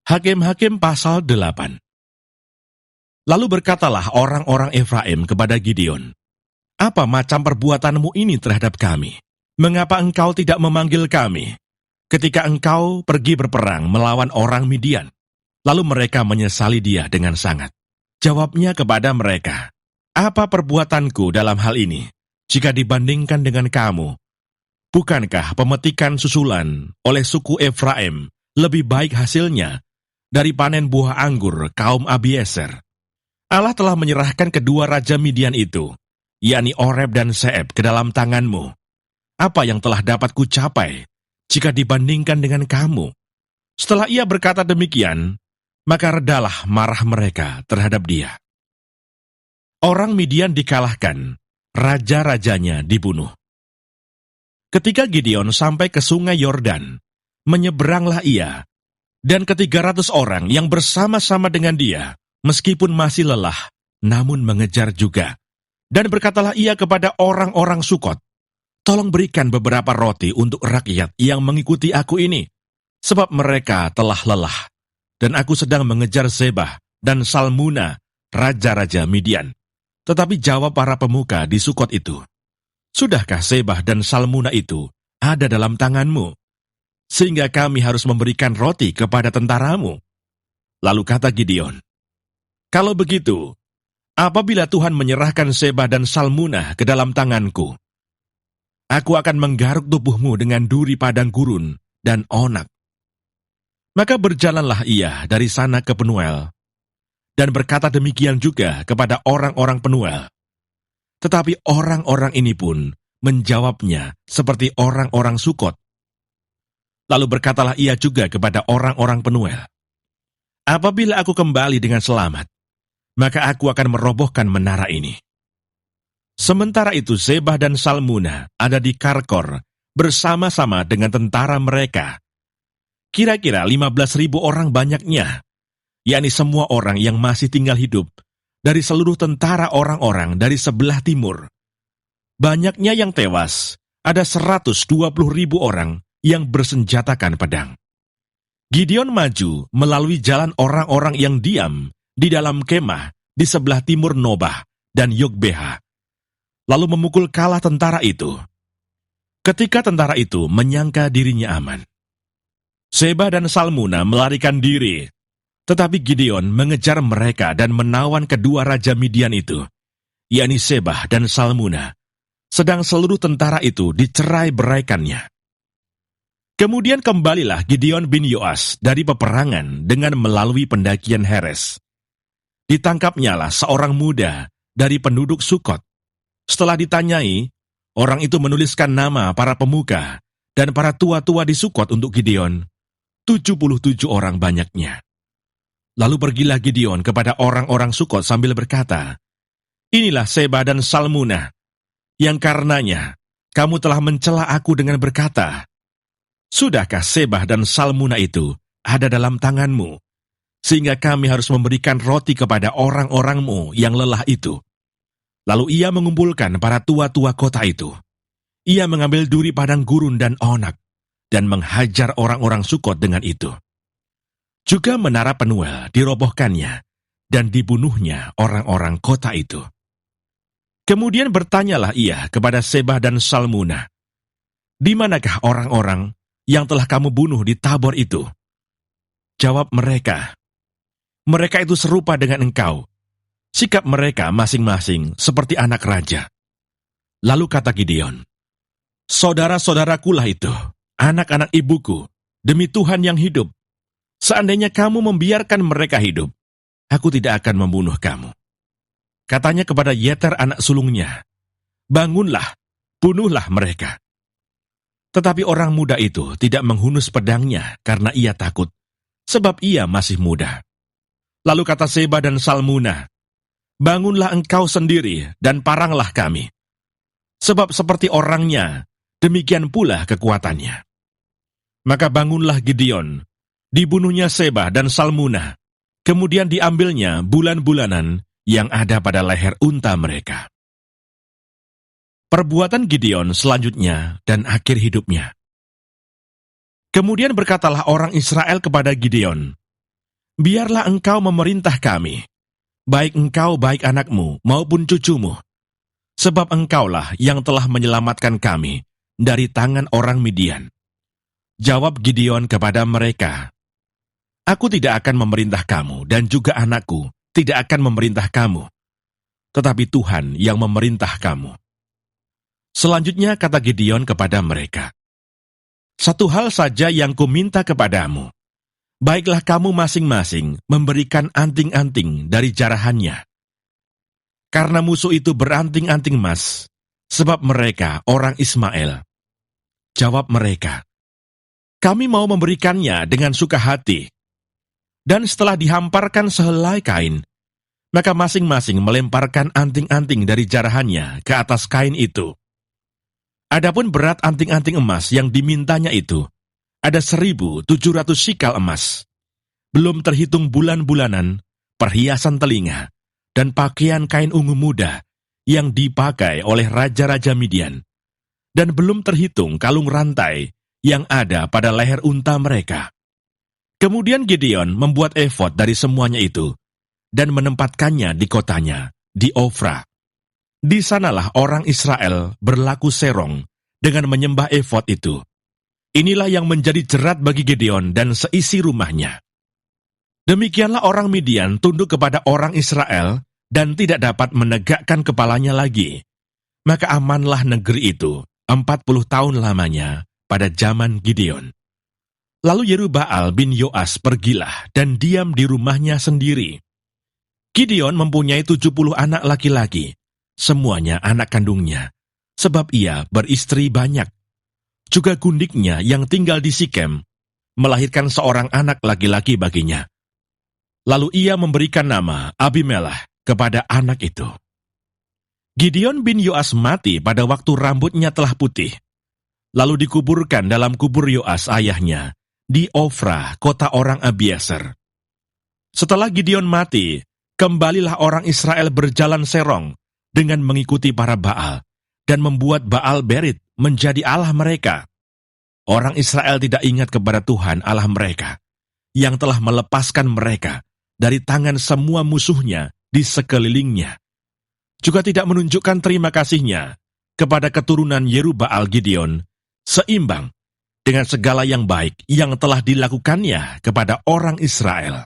Hakim-Hakim pasal 8. Lalu berkatalah orang-orang Efraim kepada Gideon, "Apa macam perbuatanmu ini terhadap kami? Mengapa engkau tidak memanggil kami ketika engkau pergi berperang melawan orang Midian?" Lalu mereka menyesali dia dengan sangat. Jawabnya kepada mereka, "Apa perbuatanku dalam hal ini jika dibandingkan dengan kamu? Bukankah pemetikan susulan oleh suku Efraim lebih baik hasilnya dari panen buah anggur kaum Abiezer? Allah telah menyerahkan kedua raja Midian itu, yakni Oreb dan Seeb, ke dalam tanganmu. Apa yang telah dapat kucapai jika dibandingkan dengan kamu?" Setelah ia berkata demikian, maka redalah marah mereka terhadap dia. Orang Midian dikalahkan, raja-rajanya dibunuh. Ketika Gideon sampai ke sungai Yordan, menyeberanglah ia, dan ke-300 orang yang bersama-sama dengan dia, meskipun masih lelah, namun mengejar juga. Dan berkatalah ia kepada orang-orang Sukot, "Tolong berikan beberapa roti untuk rakyat yang mengikuti aku ini, sebab mereka telah lelah, dan aku sedang mengejar Zebah dan Salmuna, raja-raja Midian." Tetapi jawab para pemuka di Sukot itu, "Sudahkah Zebah dan Salmuna itu ada dalam tanganmu, sehingga kami harus memberikan roti kepada tentaramu?" Lalu kata Gideon, "Kalau begitu, apabila Tuhan menyerahkan Zebah dan Salmuna ke dalam tanganku, aku akan menggaruk tubuhmu dengan duri padang gurun dan onak." Maka berjalanlah ia dari sana ke Penuel, dan berkata demikian juga kepada orang-orang Penuel. Tetapi orang-orang ini pun menjawabnya seperti orang-orang Sukot. Lalu berkatalah ia juga kepada orang-orang Penuel, "Apabila aku kembali dengan selamat, maka aku akan merobohkan menara ini." Sementara itu Zebah dan Salmuna ada di Karkor bersama-sama dengan tentara mereka. Kira-kira 15.000 orang banyaknya, yakni semua orang yang masih tinggal hidup dari seluruh tentara orang-orang dari sebelah timur. Banyaknya yang tewas, ada 120.000 orang yang bersenjatakan pedang. Gideon maju melalui jalan orang-orang yang diam di dalam kemah di sebelah timur Nobah dan Yogbeha, lalu memukul kalah tentara itu. Ketika tentara itu menyangka dirinya aman, Zebah dan Salmuna melarikan diri, tetapi Gideon mengejar mereka dan menawan kedua raja Midian itu, yakni Zebah dan Salmuna, sedang seluruh tentara itu dicerai-beraikannya. Kemudian kembalilah Gideon bin Yoas dari peperangan dengan melalui pendakian Heres. Ditangkapnyalah seorang muda dari penduduk Sukot. Setelah ditanyai, orang itu menuliskan nama para pemuka dan para tua-tua di Sukot untuk Gideon, 77 orang banyaknya. Lalu pergilah Gideon kepada orang-orang Sukot sambil berkata, "Inilah Zebah dan Salmuna, yang karenanya kamu telah mencela aku dengan berkata, 'Sudahkah Zebah dan Salmuna itu ada dalam tanganmu, sehingga kami harus memberikan roti kepada orang-orangmu yang lelah itu?' Lalu ia mengumpulkan para tua-tua kota itu. Ia mengambil duri padang gurun dan onak, dan menghajar orang-orang Sukot dengan itu. Juga menara Penuel dirobohkannya, dan dibunuhnya orang-orang kota itu. Kemudian bertanyalah ia kepada Zebah dan Salmuna, 'Di manakah orang-orang yang telah kamu bunuh di Tabor itu?' Jawab mereka, 'Mereka itu serupa dengan engkau. Sikap mereka masing-masing seperti anak raja.' Lalu kata Gideon, 'Saudara-saudarakulah itu, anak-anak ibuku, demi Tuhan yang hidup. Seandainya kamu membiarkan mereka hidup, aku tidak akan membunuh kamu.' Katanya kepada Yeter anak sulungnya, 'Bangunlah, bunuhlah mereka.' Tetapi orang muda itu tidak menghunus pedangnya karena ia takut, sebab ia masih muda. Lalu kata Zebah dan Salmuna, 'Bangunlah engkau sendiri dan paranglah kami. Sebab seperti orangnya, demikian pula kekuatannya.' Maka bangunlah Gideon, dibunuhnya Zebah dan Salmuna, kemudian diambilnya bulan-bulanan yang ada pada leher unta mereka. Perbuatan Gideon selanjutnya dan akhir hidupnya. Kemudian berkatalah orang Israel kepada Gideon, biarlah engkau memerintah kami, baik engkau, baik anakmu, maupun cucumu, sebab engkaulah yang telah menyelamatkan kami dari tangan orang Midian. Jawab Gideon kepada mereka, Aku tidak akan memerintah kamu, dan juga anakku tidak akan memerintah kamu, tetapi Tuhan yang memerintah kamu. Selanjutnya kata Gideon kepada mereka, Satu hal saja yang kuminta kepadamu, baiklah kamu masing-masing memberikan anting-anting dari jarahannya. Karena musuh itu beranting-anting emas, sebab mereka orang Ismail. Jawab mereka, Kami mau memberikannya dengan suka hati. Dan setelah dihamparkan sehelai kain, maka masing-masing melemparkan anting-anting dari jarahannya ke atas kain itu. Adapun berat anting-anting emas yang dimintanya itu, ada 1.700 sikal emas. Belum terhitung bulan-bulanan, perhiasan telinga, dan pakaian kain ungu muda yang dipakai oleh raja-raja Midian. Dan belum terhitung kalung rantai yang ada pada leher unta mereka. Kemudian Gideon membuat efod dari semuanya itu, dan menempatkannya di kotanya, di Ofra. Di sanalah orang Israel berlaku serong dengan menyembah efod itu. Inilah yang menjadi jerat bagi Gideon dan seisi rumahnya. Demikianlah orang Midian tunduk kepada orang Israel dan tidak dapat menegakkan kepalanya lagi. Maka amanlah negeri itu 40 tahun lamanya pada zaman Gideon. Lalu Yerubbaal bin Yoas pergilah dan diam di rumahnya sendiri. Gideon mempunyai 70 anak laki-laki, semuanya anak kandungnya, sebab ia beristri banyak. Juga gundiknya yang tinggal di Sikem, melahirkan seorang anak laki-laki baginya. Lalu ia memberikan nama Abimelech kepada anak itu. Gideon bin Yoas mati pada waktu rambutnya telah putih, lalu dikuburkan dalam kubur Yoas ayahnya, di Ofra, kota orang Abiezer. Setelah Gideon mati, kembalilah orang Israel berjalan serong dengan mengikuti para Baal, dan membuat Baal Berit menjadi Allah mereka. Orang Israel tidak ingat kepada Tuhan Allah mereka, yang telah melepaskan mereka dari tangan semua musuhnya di sekelilingnya. Juga tidak menunjukkan terima kasihnya kepada keturunan Yerubbaal Gideon, seimbang dengan segala yang baik yang telah dilakukannya kepada orang Israel.